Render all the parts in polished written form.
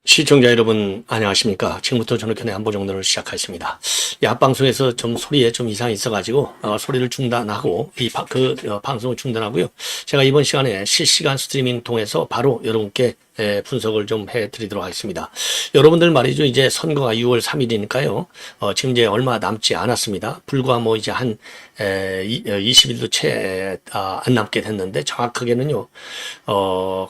시청자 여러분 안녕하십니까. 지금부터 전흑현의 안보정론을 시작하겠습니다. 이 앞방송에서 좀 소리에 좀 이상이 있어가지고 소리를 중단하고 방송을 중단하고요. 제가 이번 시간에 실시간 스트리밍 통해서 바로 여러분께 분석을 좀 해드리도록 하겠습니다. 여러분들 말이죠. 이제 선거가 6월 3일이니까요. 지금 이제 얼마 남지 않았습니다. 불과 뭐 이제 한 20일도 채 안 남게 됐는데 정확하게는요.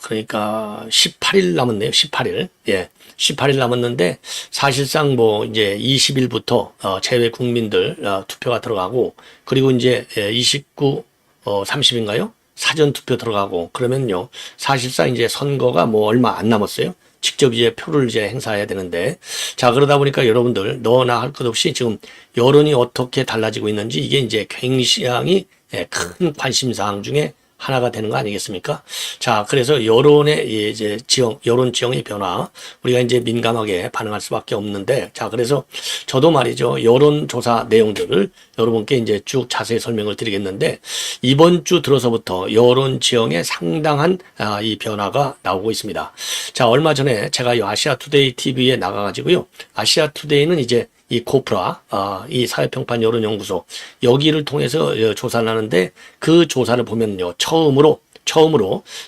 그러니까 18일 남았네요. 18일. 예. 18일 남았는데 사실상 뭐 이제 20일부터 제외 국민들 투표가 들어가고 그리고 이제 29, 30인가요? 사전 투표 들어가고 그러면요. 사실상 이제 선거가 뭐 얼마 안 남았어요. 직접 이제 표를 이제 행사해야 되는데 자 그러다 보니까 여러분들 너나 할 것 없이 지금 여론이 어떻게 달라지고 있는지 이게 이제 굉장히 큰 관심사항 중에 하나가 되는 거 아니겠습니까? 자, 그래서 여론의 이제 여론 지형의 변화, 우리가 이제 민감하게 반응할 수밖에 없는데, 자, 그래서 저도 말이죠, 여론조사 내용들을 여러분께 이제 쭉 자세히 설명을 드리겠는데, 이번 주 들어서부터 여론 지형에 상당한 이 변화가 나오고 있습니다. 자, 얼마 전에 제가 이 아시아투데이 TV에 나가가지고요, 아시아투데이는 이제 이 코프라, 이 사회평판 여론연구소, 여기를 통해서 조사를 하는데 그 조사를 보면요. 처음으로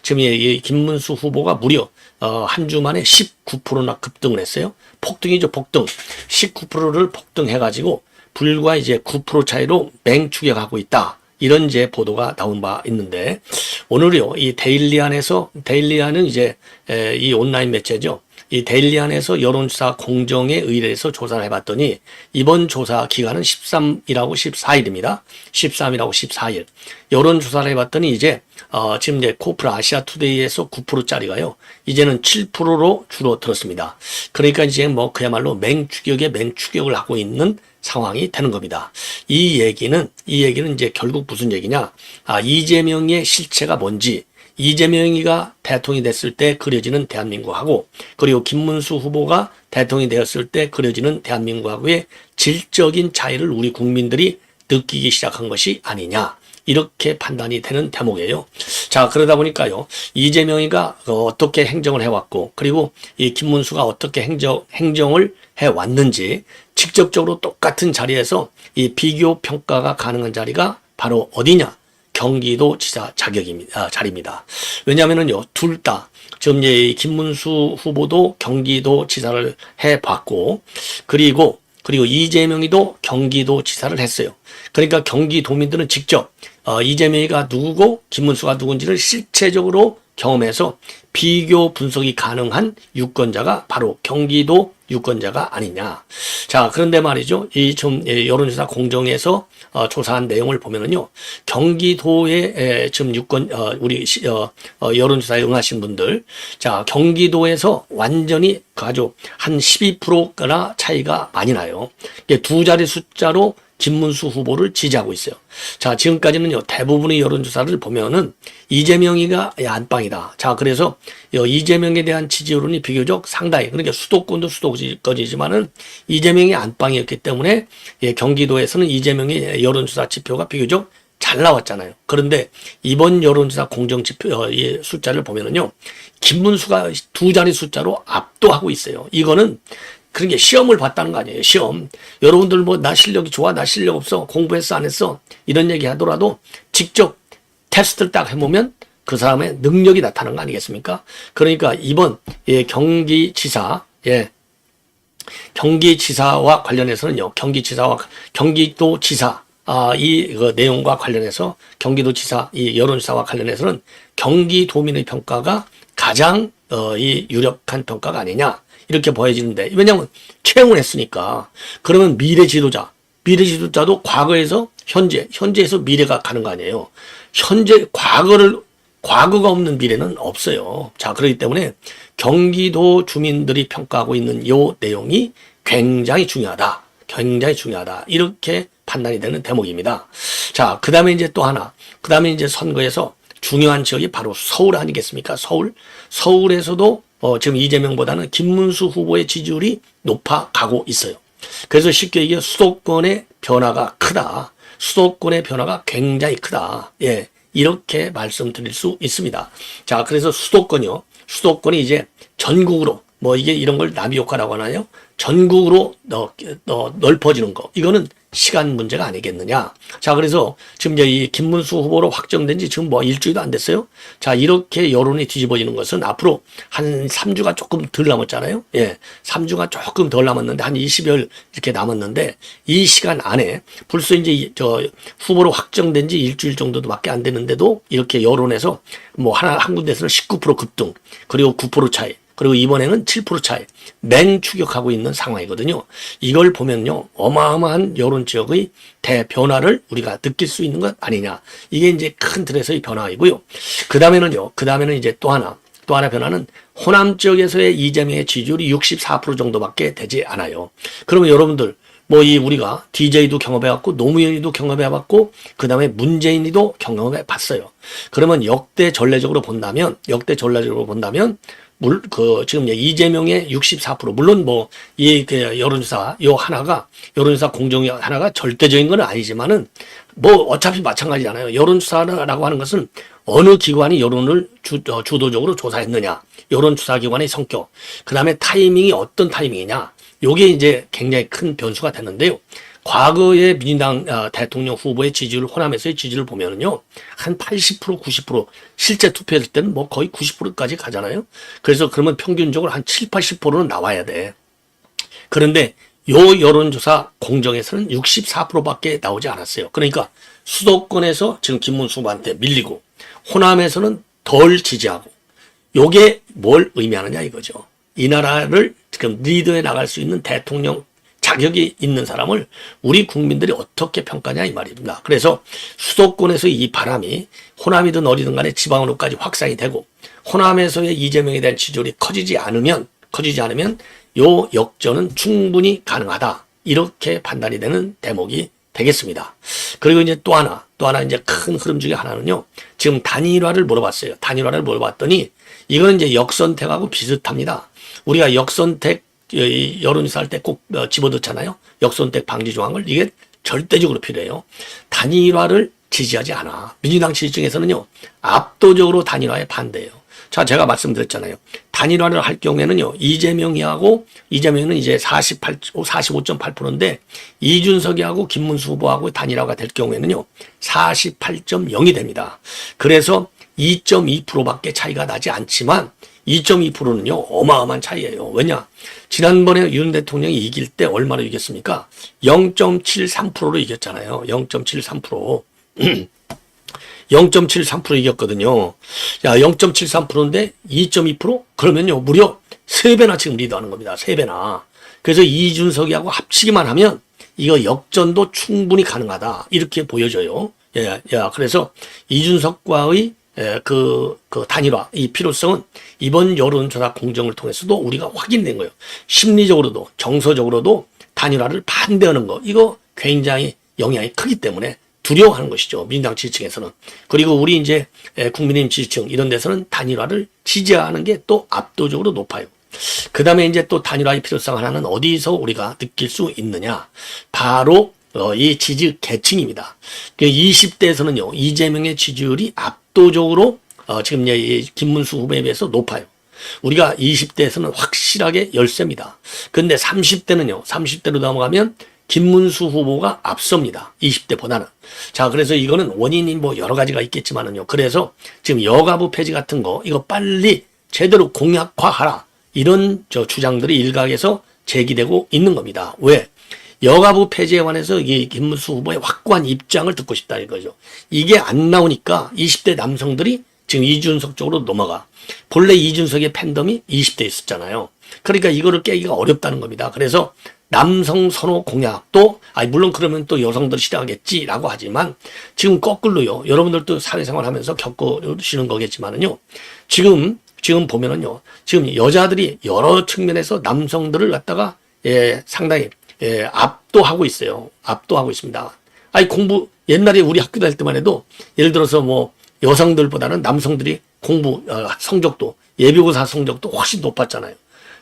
지금 이 김문수 후보가 무려 한 주 만에 19%나 급등을 했어요. 폭등이죠, 폭등. 19%를 폭등해가지고 불과 이제 9% 차이로 맹추격하고 있다. 이런 이제 보도가 나온 바 있는데 오늘요. 이 데일리안은 이제 이 온라인 매체죠. 이 데일리안에서 여론조사 공정에 의뢰해서 조사를 해봤더니 이번 조사 기간은 13일하고 14일입니다. 13일하고 14일. 여론조사를 해봤더니 이제 지금 이제 코프라 아시아투데이에서 9%짜리가요. 이제는 7%로 줄어들었습니다. 그러니까 이제 뭐 그야말로 맹추격을 하고 있는 상황이 되는 겁니다. 이 얘기는 이제 결국 무슨 얘기냐? 이재명의 실체가 뭔지 이재명이가 대통령이 됐을 때 그려지는 대한민국하고 그리고 김문수 후보가 대통령이 되었을 때 그려지는 대한민국하고의 질적인 차이를 우리 국민들이 느끼기 시작한 것이 아니냐. 이렇게 판단이 되는 대목이에요. 자, 그러다 보니까요. 이재명이가 어떻게 행정을 해왔고 그리고 이 김문수가 어떻게 행정을 해왔는지 직접적으로 똑같은 자리에서 이 비교 평가가 가능한 자리가 바로 어디냐? 경기도지사 자리입니다. 왜냐하면은요, 둘 다, 지금 이제 김문수 후보도 경기도지사를 해봤고, 그리고 이재명이도 경기도지사를 했어요. 그러니까 경기도민들은 직접, 이재명이가 누구고, 김문수가 누군지를 실체적으로 경험해서 비교 분석이 가능한 유권자가 바로 경기도 유권자가 아니냐. 자, 그런데 말이죠. 이 좀 여론조사 공정에서 조사한 내용을 보면은요. 경기도에 지금 여론조사에 응하신 분들, 자, 경기도에서 완전히 아주 한 12%나 차이가 많이 나요. 두 자리 숫자로 김문수 후보를 지지하고 있어요. 자, 지금까지는요, 대부분의 여론조사를 보면은 이재명이가 안방이다. 자, 그래서 이재명에 대한 지지율은 비교적 상당히, 그러니까 수도권도 수도권이지만은 이재명이 안방이었기 때문에 경기도에서는 이재명의 여론조사 지표가 비교적 잘 나왔잖아요. 그런데 이번 여론조사 공정 지표 숫자를 보면은요, 김문수가 두 자리 숫자로 압도하고 있어요. 이거는 그런 게 시험을 봤다는 거 아니에요. 시험. 여러분들 뭐 나 실력이 좋아, 나 실력 없어, 공부했어, 안 했어 이런 얘기 하더라도 직접 테스트를 딱 해보면 그 사람의 능력이 나타나는 거 아니겠습니까? 그러니까 이번 경기지사와 관련해서는요. 경기도지사 이 내용과 관련해서 경기도지사 이 여론조사와 관련해서는 경기도민의 평가가 가장 이 유력한 평가가 아니냐. 이렇게 보여지는데 왜냐하면 채용을 했으니까 그러면 미래 지도자도 과거에서 현재에서 미래가 가는 거 아니에요. 과거가 없는 미래는 없어요. 자, 그렇기 때문에 경기도 주민들이 평가하고 있는 요 내용이 굉장히 중요하다. 이렇게 판단이 되는 대목입니다. 자, 그 다음에 이제 또 하나. 그 다음에 이제 선거에서 중요한 지역이 바로 서울 아니겠습니까? 서울에서도 지금 이재명보다는 김문수 후보의 지지율이 높아가고 있어요. 그래서 쉽게 얘기해 수도권의 변화가 크다. 수도권의 변화가 굉장히 크다. 예. 이렇게 말씀드릴 수 있습니다. 자, 그래서 수도권이요. 수도권이 이제 전국으로, 뭐 이게 이런 걸 나비효과라고 하나요? 전국으로 넓어지는 거. 이거는 시간 문제가 아니겠느냐. 자, 그래서 지금 이제 이 김문수 후보로 확정된 지 지금 뭐 일주일도 안 됐어요. 자, 이렇게 여론이 뒤집어지는 것은 앞으로 한 3주가 조금 덜 남았잖아요. 예. 3주가 조금 덜 남았는데 한 20여일 이렇게 남았는데 이 시간 안에 벌써 이제 후보로 확정된 지 일주일 정도밖에 안 됐는데도 이렇게 여론에서 뭐 한 군데에서는 19% 급등, 그리고 9% 차이, 그리고 이번에는 7% 차이 맹추격하고 있는 상황이거든요. 이걸 보면요, 어마어마한 여론 지역의 대변화를 우리가 느낄 수 있는 것 아니냐. 이게 이제 큰 틀에서의 변화이고요. 그 다음에는 이제 또 하나 변화는 호남 지역에서의 이재명의 지지율이 64% 정도밖에 되지 않아요. 그러면 여러분들 뭐 우리가 DJ도 경험해봤고 노무현이도 경험해봤고 그 다음에 문재인이도 경험해봤어요. 그러면 역대 전례적으로 본다면 지금 이재명의 64% 물론 뭐 여론조사 여론조사 공정이 하나가 절대적인 건 아니지만은 뭐 어차피 마찬가지잖아요. 여론조사라고 하는 것은 어느 기관이 여론을 주도적으로 조사했느냐, 여론조사 기관의 성격, 그 다음에 타이밍이 어떤 타이밍이냐, 요게 이제 굉장히 큰 변수가 됐는데요. 과거의 민주당 대통령 후보의 지지율, 호남에서의 지지율을 보면은요, 한 80%, 90%, 실제 투표했을 때는 뭐 거의 90%까지 가잖아요. 그래서 그러면 평균적으로 한 7, 80%는 나와야 돼. 그런데 요 여론조사 공정에서는 64%밖에 나오지 않았어요. 그러니까 수도권에서 지금 김문수 후보한테 밀리고, 호남에서는 덜 지지하고, 요게 뭘 의미하느냐 이거죠. 이 나라를 지금 리드해 나갈 수 있는 대통령 자격이 있는 사람을 우리 국민들이 어떻게 평가냐 이 말입니다. 그래서 수도권에서 이 바람이 호남이든 어디든 간에 지방으로까지 확산이 되고 호남에서의 이재명에 대한 지지율이 커지지 않으면 요 역전은 충분히 가능하다. 이렇게 판단이 되는 대목이 되겠습니다. 그리고 이제 또 하나 이제 큰 흐름 중에 하나는요. 지금 단일화를 물어봤어요. 단일화를 물어봤더니 이거는 이제 역선택하고 비슷합니다. 우리가 역선택 여론조사 할 때 꼭 집어넣잖아요. 역선택 방지 조항을. 이게 절대적으로 필요해요. 단일화를 지지하지 않아. 민주당 지지층에서는요, 압도적으로 단일화에 반대해요. 자, 제가 말씀드렸잖아요. 단일화를 할 경우에는요, 이재명은 이제 45.8%인데, 이준석이하고 김문수 후보하고 단일화가 될 경우에는요, 48.0이 됩니다. 그래서 2.2%밖에 차이가 나지 않지만, 2.2%는요, 어마어마한 차이예요. 왜냐? 지난번에 윤 대통령이 이길 때 얼마나 이겼습니까? 0.73%로 이겼잖아요. 0.73%. 0.73% 이겼거든요. 야, 0.73%인데 2.2%? 그러면요, 무려 3배나 지금 리드하는 겁니다. 3배나. 그래서 이준석이하고 합치기만 하면 이거 역전도 충분히 가능하다. 이렇게 보여져요. 그래서 이준석과의 그 단일화, 이 필요성은 이번 여론조사 공정을 통해서도 우리가 확인된 거예요. 심리적으로도, 정서적으로도 단일화를 반대하는 거, 이거 굉장히 영향이 크기 때문에 두려워하는 것이죠. 민주당 지지층에서는. 그리고 우리 이제 국민의힘 지지층 이런 데서는 단일화를 지지하는 게 또 압도적으로 높아요. 그 다음에 이제 또 단일화의 필요성 하나는 어디서 우리가 느낄 수 있느냐. 바로 이 지지 계층입니다. 20대에서는요, 이재명의 지지율이 압도적으로 지금 이 김문수 후보에 비해서 높아요. 우리가 20대에서는 확실하게 열세입니다. 근데 30대로 넘어가면 김문수 후보가 앞섭니다. 20대보다는. 자, 그래서 이거는 원인이 뭐 여러 가지가 있겠지만은요. 그래서 지금 여가부 폐지 같은 거, 이거 빨리 제대로 공약화하라. 이런 주장들이 일각에서 제기되고 있는 겁니다. 왜? 여가부 폐지에 관해서 이 김문수 후보의 확고한 입장을 듣고 싶다 이거죠. 이게 안 나오니까 20대 남성들이 지금 이준석 쪽으로 넘어가. 본래 이준석의 팬덤이 20대에 있었잖아요. 그러니까 이거를 깨기가 어렵다는 겁니다. 그래서 남성 선호 공약도, 물론 그러면 또 여성들 싫어하겠지라고 하지만 지금 거꾸로요. 여러분들도 사회생활 하면서 겪으시는 거겠지만은요. 지금 보면은요. 지금 여자들이 여러 측면에서 남성들을 갖다가 상당히 압도하고 있어요. 압도하고 있습니다. 공부, 옛날에 우리 학교 다닐 때만 해도 예를 들어서 뭐 여성들보다는 남성들이 공부 성적도, 예비고사 성적도 훨씬 높았잖아요.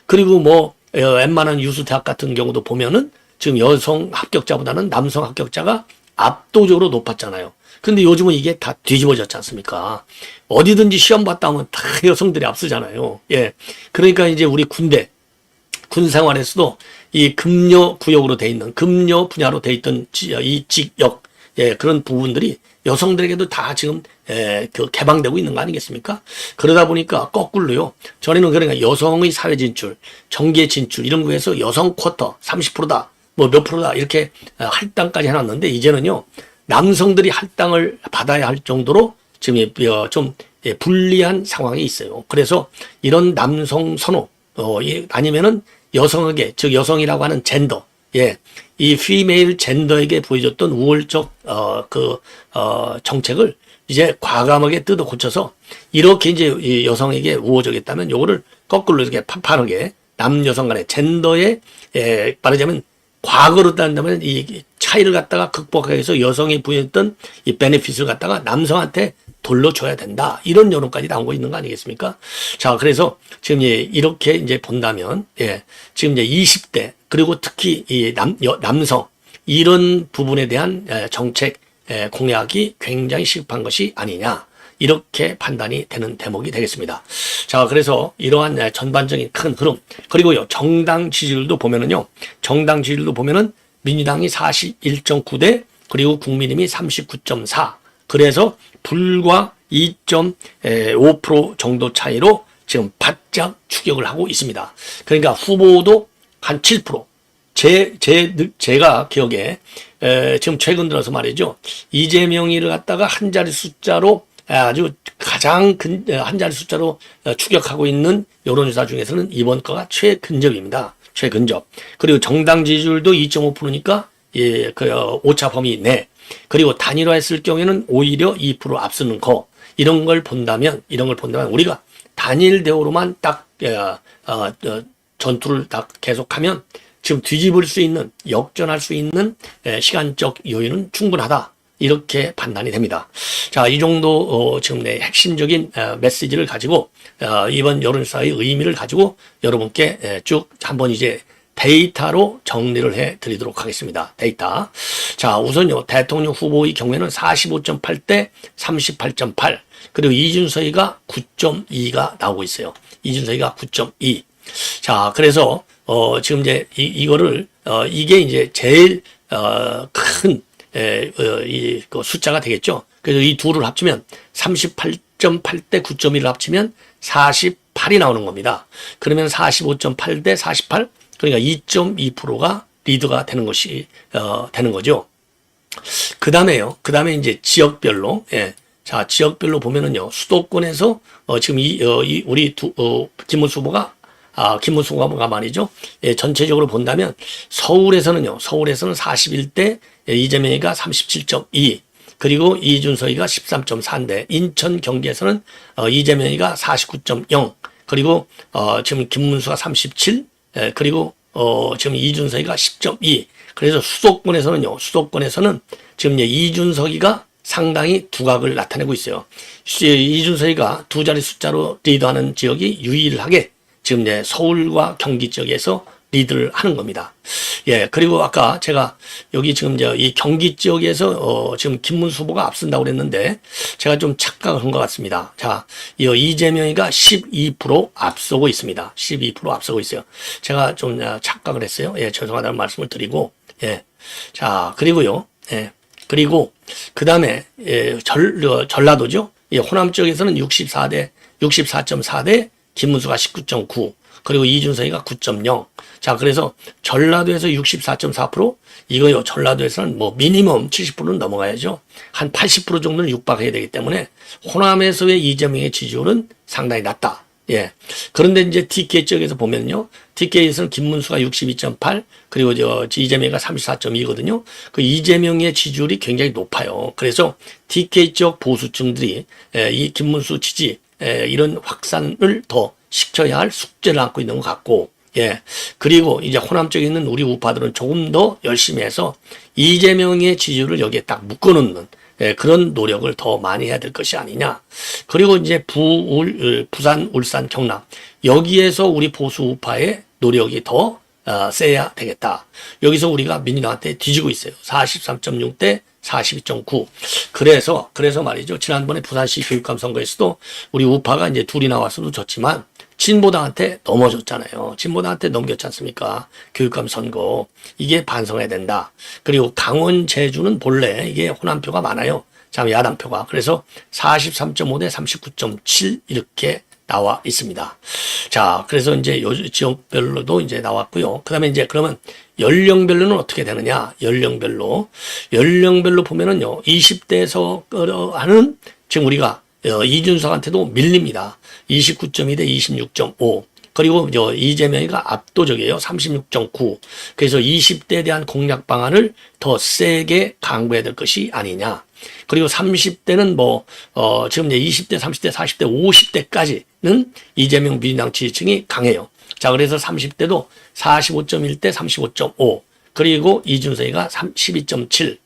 그리고 뭐 웬만한 유수 대학 같은 경우도 보면은 지금 여성 합격자보다는 남성 합격자가 압도적으로 높았잖아요. 근데 요즘은 이게 다 뒤집어졌지 않습니까? 어디든지 시험 봤다 하면 다 여성들이 앞서잖아요. 예. 그러니까 이제 우리 군 생활에서도 이 금여 구역으로 돼 있는, 금여 분야로 돼 있던 이 직역, 예, 그런 부분들이 여성들에게도 다 지금, 그 개방되고 있는 거 아니겠습니까? 그러다 보니까 거꾸로요. 전에는 그러니까 여성의 사회 진출, 정계 진출, 이런 거에서 여성 쿼터 30%다, 뭐 몇 프로다, 이렇게 할당까지 해놨는데, 이제는요, 남성들이 할당을 받아야 할 정도로 지금 좀 불리한 상황에 있어요. 그래서 이런 남성 선호, 아니면은 여성에게, 즉 여성이라고 하는 젠더, 예, 이 피메일 젠더에게 보여줬던 우월적 정책을 이제 과감하게 뜯어 고쳐서 이렇게 이제 여성에게 우호적이었다면 요거를 거꾸로 이렇게 판판하게 남여성 간의 젠더의 말하자면 과거로 따른다면 이 차이를 갖다가 극복하기 위해서 여성이 부여했던 이 베네핏을 갖다가 남성한테 돌려줘야 된다. 이런 여론까지 나오고 있는 거 아니겠습니까? 자, 그래서 지금 이렇게 이제 본다면, 예, 지금 이제 20대, 그리고 특히 이 남성, 이런 부분에 대한 정책 공약이 굉장히 시급한 것이 아니냐. 이렇게 판단이 되는 대목이 되겠습니다. 자, 그래서 이러한 전반적인 큰 흐름, 그리고요, 정당 지지율도 보면은요, 민주당이 41.9대, 그리고 국민의힘이 39.4, 그래서 불과 2.5% 정도 차이로 지금 바짝 추격을 하고 있습니다. 그러니까 후보도 한 7%. 제가 기억에, 지금 최근 들어서 말이죠. 이재명이를 갖다가 한 자리 숫자로 아주 가장 한 자리 숫자로 추격하고 있는 여론조사 중에서는 이번 거가 최근접입니다. 최근접. 그리고 정당 지지율도 2.5%니까, 예, 오차 범위 내. 그리고 단일화했을 경우에는 오히려 2% 앞서는 거. 이런 걸 본다면 우리가 단일 대우로만 딱, 전투를 딱 계속하면 지금 뒤집을 수 있는, 역전할 수 있는 시간적 여유는 충분하다. 이렇게 판단이 됩니다. 자, 이 정도 지금 내 핵심적인 메시지를 가지고 이번 여론조사의 의미를 가지고 여러분께 쭉 한번 이제 데이터로 정리를 해 드리도록 하겠습니다. 데이터. 자, 우선요, 대통령 후보의 경우에는 45.8대 38.8, 그리고 이준석이가 9.2가 나오고 있어요. 이준석이가 9.2. 자, 그래서 지금 이제 이거를 이게 이제 제일 큰 그 숫자가 되겠죠. 그래서 이 둘을 합치면 38.8대 9.1을 합치면 48이 나오는 겁니다. 그러면 45.8대 48, 그러니까 2.2%가 리드가 되는 것이 되는 거죠. 그 다음에 이제 지역별로, 예. 자, 지역별로 보면은요, 수도권에서 지금 우리 김문수 후보가 말이죠. 예, 전체적으로 본다면 서울에서는 41대 이재명이가 37.2, 그리고 이준석이가 13.4인데 인천 경기에서는 이재명이가 49.0, 그리고 지금 김문수가 37, 그리고 지금 이준석이가 10.2. 그래서 수도권에서는 지금 이준석이가 상당히 두각을 나타내고 있어요. 이준석이가 두 자리 숫자로 리드하는 지역이 유일하게 지금 서울과 경기 지역에서 리드를 하는 겁니다. 예, 그리고 아까 제가 여기 지금 이 경기 지역에서 지금 김문수 후보가 앞선다고 그랬는데 제가 좀 착각을 한 것 같습니다. 자, 이재명이가 12% 앞서고 있습니다. 12% 앞서고 있어요. 제가 좀 착각을 했어요. 예, 죄송하다는 말씀을 드리고, 예. 자, 그리고요, 예. 그리고 그 다음에 전라도죠. 예, 호남 지역에서는 64.4대 김문수가 19.9, 그리고 이준석이가 9.0. 자, 그래서 전라도에서 64.4%, 이거요, 전라도에서는 뭐 미니멈 70%는 넘어가야죠. 한 80% 정도는 육박해야 되기 때문에 호남에서의 이재명의 지지율은 상당히 낮다. 예. 그런데 이제 TK 지역에서 보면요, TK에서는 김문수가 62.8, 그리고 이재명이가 34.2거든요. 그 이재명의 지지율이 굉장히 높아요. 그래서 TK 지역 보수층들이 이 김문수 지지, 이런 확산을 더 시켜야 할 숙제를 안고 있는 것 같고, 예. 그리고 이제 호남 쪽에 있는 우리 우파들은 조금 더 열심히 해서 이재명의 지지율을 여기에 딱 묶어놓는, 그런 노력을 더 많이 해야 될 것이 아니냐. 그리고 이제 부산, 울산, 경남, 여기에서 우리 보수 우파의 노력이 더 세야 되겠다. 여기서 우리가 민주당한테 뒤지고 있어요. 43.6 대 42.9. 그래서 말이죠. 지난번에 부산시 교육감 선거에서도 우리 우파가 이제 둘이 나와서도 졌지만 진보당한테 넘어졌잖아요. 진보당한테 넘겼지 않습니까? 교육감 선거. 이게 반성해야 된다. 그리고 강원, 제주는 본래 이게 호남표가 많아요. 자, 야당표가. 그래서 43.5 대 39.7 이렇게 나와 있습니다. 자, 그래서 이제 지역별로도 이제 나왔고요. 그 다음에 이제 그러면 연령별로는 어떻게 되느냐? 연령별로 보면은요, 20대에서 하는 지금 우리가 이준석한테도 밀립니다. 29.2 대 26.5. 그리고 이재명이가 압도적이에요. 36.9. 그래서 20대에 대한 공약 방안을 더 세게 강구해야 될 것이 아니냐. 그리고 30대는 지금 이제 20대, 30대, 40대, 50대까지는 이재명 민주당 지지층이 강해요. 자, 그래서 30대도 45.1 대 35.5. 그리고 이준석이가 12.7.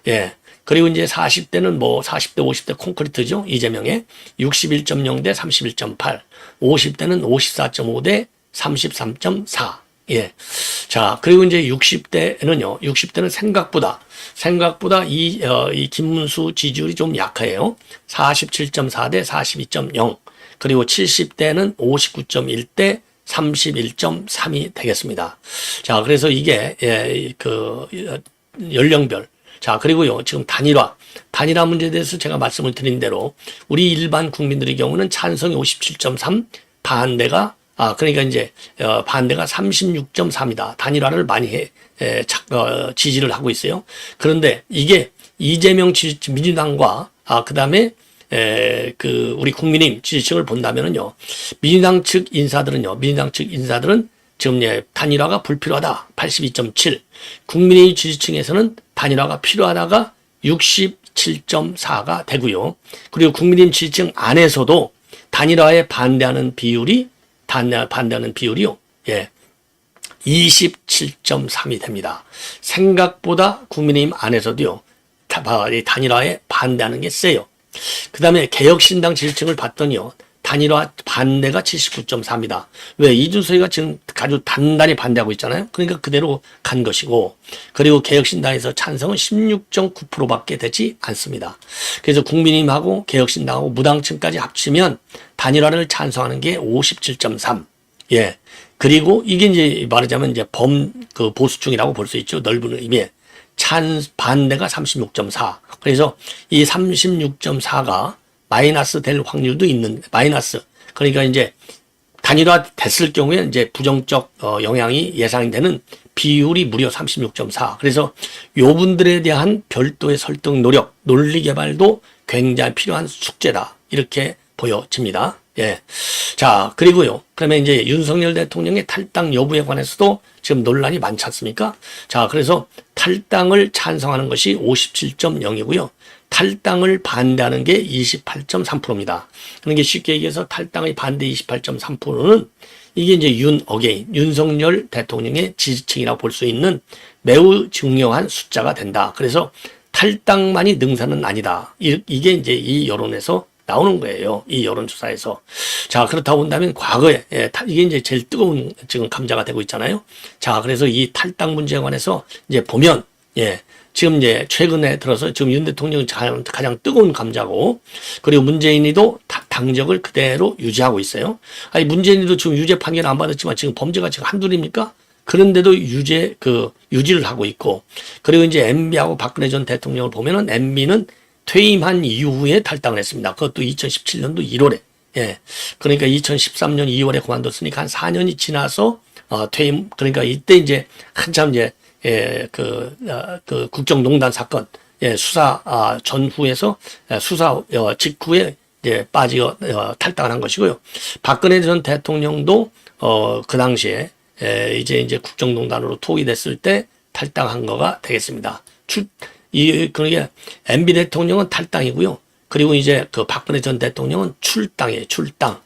예. 그리고 이제 40대는 40대, 50대 콘크리트죠. 이재명의 61.0 대 31.8. 50대는 54.5 대 33.4. 예. 자, 그리고 이제 60대는 생각보다 이 김문수 지지율이 좀 약해요. 47.4 대 42.0. 그리고 70대는 59.1 대 31.3이 되겠습니다. 자, 그래서 이게, 연령별. 자, 그리고요, 지금 단일화 문제에 대해서 제가 말씀을 드린 대로, 우리 일반 국민들의 경우는 찬성이 57.3, 반대가 이제, 반대가 36.3이다. 단일화를 많이 지지를 하고 있어요. 그런데 이게 이재명 민주당과, 그 다음에, 우리 국민의힘 지지층을 본다면은요, 민주당 측 인사들은 지금 단일화가 불필요하다. 82.7. 국민의힘 지지층에서는 단일화가 필요하다가 67.4가 되고요. 그리고 국민의힘 지지층 안에서도 단일화에 반대하는 비율이요. 예. 27.3이 됩니다. 생각보다 국민의힘 안에서도요. 단일화에 반대하는 게 세요. 그 다음에 개혁신당 지지층을 봤더니요. 단일화 반대가 79.4입니다. 왜? 이준석이가 지금 아주 단단히 반대하고 있잖아요. 그러니까 그대로 간 것이고, 그리고 개혁신당에서 찬성은 16.9%밖에 되지 않습니다. 그래서 국민의힘하고 개혁신당하고 무당층까지 합치면 단일화를 찬성하는 게 57.3. 예. 그리고 이게 이제 말하자면 이제 보수층이라고 볼 수 있죠. 넓은 의미에. 반대가 36.4. 그래서 이 36.4가 마이너스 될 확률도 있는, 그러니까 이제 단일화 됐을 경우에 이제 부정적 영향이 예상이 되는 비율이 무려 36.4. 그래서 요 분들에 대한 별도의 설득 노력, 논리 개발도 굉장히 필요한 숙제다. 이렇게 보여집니다. 예. 자, 그리고요. 그러면 이제 윤석열 대통령의 탈당 여부에 관해서도 지금 논란이 많지 않습니까? 자, 그래서 탈당을 찬성하는 것이 57.0이고요. 탈당을 반대하는 게 28.3%입니다. 그러니까 쉽게 얘기해서 탈당의 반대 28.3%는 이게 이제 윤석열 대통령의 지지층이라고 볼 수 있는 매우 중요한 숫자가 된다. 그래서 탈당만이 능사는 아니다. 이게 이제 이 여론에서 나오는 거예요. 이 여론조사에서. 자, 그렇다고 본다면 과거에, 이게 이제 제일 뜨거운 지금 감자가 되고 있잖아요. 자, 그래서 이 탈당 문제에 관해서 이제 보면, 지금 이제 최근에 들어서 지금 윤 대통령이 가장 뜨거운 감자고, 그리고 문재인이도 당적을 그대로 유지하고 있어요. 아니, 문재인이도 지금 유죄 판결 안 받았지만 지금 범죄가 지금 한둘입니까? 그런데도 유지를 하고 있고, 그리고 이제 MB하고 박근혜 전 대통령을 보면은 MB는 퇴임한 이후에 탈당을 했습니다. 그것도 2017년도 1월에. 예. 그러니까 2013년 2월에 그만뒀으니까 한 4년이 지나서, 퇴임, 그러니까 이때 이제 한참 이제, 국정농단 사건, 수사, 전후에서, 수사, 직후에 이제 탈당을 한 것이고요. 박근혜 전 대통령도, 그 당시에, 이제 국정농단으로 투옥이 됐을 때 탈당한 거가 되겠습니다. 그러니까 MB 대통령은 탈당이고요. 그리고 이제 박근혜 전 대통령은 출당이에요. 출당.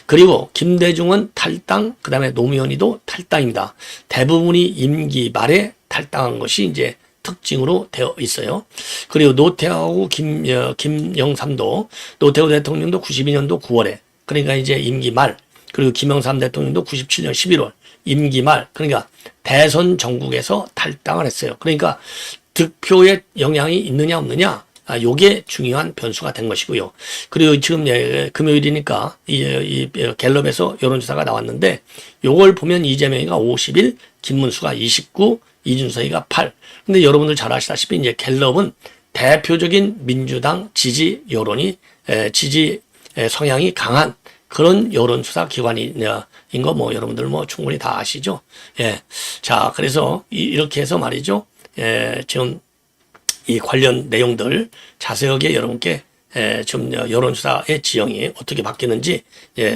그리고 김대중은 탈당, 그 다음에 노무현이도 탈당입니다. 대부분이 임기 말에 탈당한 것이 이제 특징으로 되어 있어요. 그리고 노태우하고 김영삼도, 노태우 대통령도 92년도 9월에, 그러니까 이제 임기 말, 그리고 김영삼 대통령도 97년 11월, 임기 말, 그러니까 대선 전국에서 탈당을 했어요. 그러니까 득표에 영향이 있느냐 없느냐, 요게 중요한 변수가 된 것이고요. 그리고 지금 금요일이니까 이 갤럽에서 여론조사가 나왔는데 요걸 보면 이재명이가 51, 김문수가 29, 이준석이가 8. 근데 여러분들 잘 아시다시피 이제 갤럽은 대표적인 민주당 지지 여론이 지지 성향이 강한 그런 여론조사 기관인 거 뭐 여러분들 뭐 충분히 다 아시죠? 예. 자, 그래서 이렇게 해서 말이죠. 지금 이 관련 내용들 자세하게 여러분께 좀 여론조사의 지형이 어떻게 바뀌는지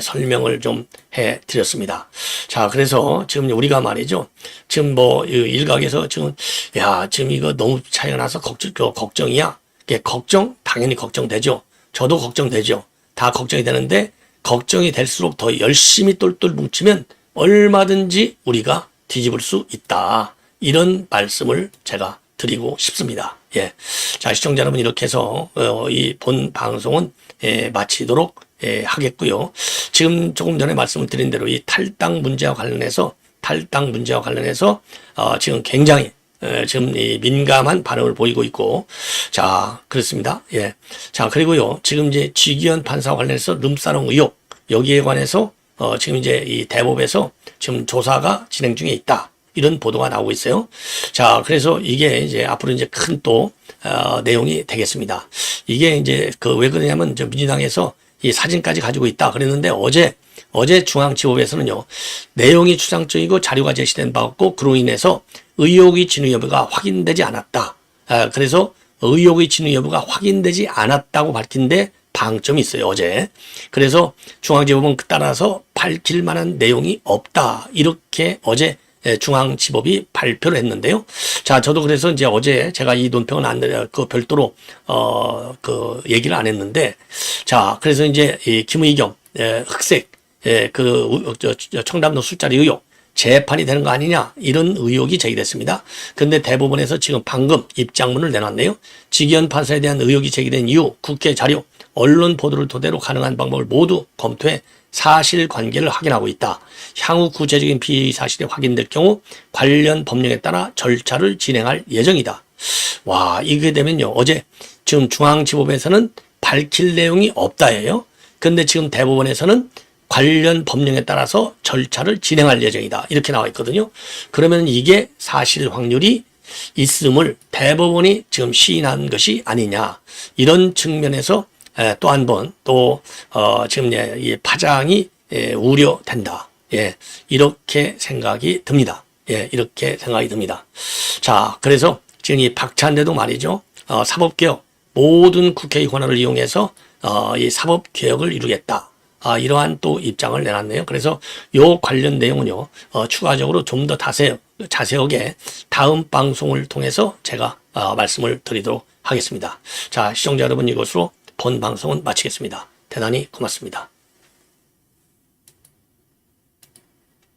설명을 좀 해드렸습니다. 자, 그래서 지금 우리가 말이죠. 지금 뭐 일각에서 지금 지금 이거 너무 차이가 나서 걱정이야. 걱정 당연히 걱정되죠. 저도 걱정되죠. 다 걱정이 되는데 걱정이 될수록 더 열심히 똘똘 뭉치면 얼마든지 우리가 뒤집을 수 있다. 이런 말씀을 제가 드리고 싶습니다. 예. 자, 시청자 여러분, 이렇게 해서 이 본 방송은 마치도록 하겠고요. 지금 조금 전에 말씀을 드린 대로 이 탈당 문제와 관련해서 지금 굉장히 지금 이 민감한 반응을 보이고 있고, 자, 그렇습니다. 예. 자, 그리고요, 지금 이제 지기현 판사와 관련해서 룸사롱 의혹, 여기에 관해서 지금 이제 이 대법에서 지금 조사가 진행 중에 있다. 이런 보도가 나오고 있어요. 자, 그래서 이게 이제 앞으로 이제 큰 또 내용이 되겠습니다. 이게 이제 왜 그러냐면 저 민주당에서 이 사진까지 가지고 있다 그랬는데 어제 중앙지법에서는요, 내용이 추상적이고 자료가 제시된 바 없고 그로 인해서 의혹의 진위 여부가 확인되지 않았다. 그래서 의혹의 진위 여부가 확인되지 않았다고 밝힌데 방점이 있어요, 어제. 그래서 중앙지법은 따라서 밝힐 만한 내용이 없다. 이렇게 어제 중앙지법이 발표를 했는데요. 자, 저도 그래서 이제 어제 제가 이 논평은 별도로, 얘기를 안 했는데, 자, 그래서 이제 이 김의겸, 흑색, 청담동 술자리 의혹, 재판이 되는 거 아니냐, 이런 의혹이 제기됐습니다. 그런데 대법원에서 지금 방금 입장문을 내놨네요. 지기현 판사에 대한 의혹이 제기된 이후 국회 자료, 언론 보도를 토대로 가능한 방법을 모두 검토해 사실관계를 확인하고 있다. 향후 구체적인 피의 사실이 확인될 경우 관련 법령에 따라 절차를 진행할 예정이다. 와, 이게 되면요, 어제 지금 중앙지법에서는 밝힐 내용이 없다예요. 그런데 지금 대법원에서는 관련 법령에 따라서 절차를 진행할 예정이다. 이렇게 나와 있거든요. 그러면 이게 사실 확률이 있음을 대법원이 지금 시인한 것이 아니냐. 이런 측면에서 또 한 번 지금 이 파장이 우려된다. 예, 이렇게 생각이 듭니다. 예, 이렇게 생각이 듭니다. 자, 그래서 지금 이 박찬대도 말이죠. 사법개혁, 모든 국회의 권한을 이용해서 이 사법개혁을 이루겠다. 이러한 또 입장을 내놨네요. 그래서 요 관련 내용은요, 추가적으로 좀 더 자세하게 다음 방송을 통해서 제가 말씀을 드리도록 하겠습니다. 자, 시청자 여러분, 이것으로 본 방송은 마치겠습니다. 대단히 고맙습니다.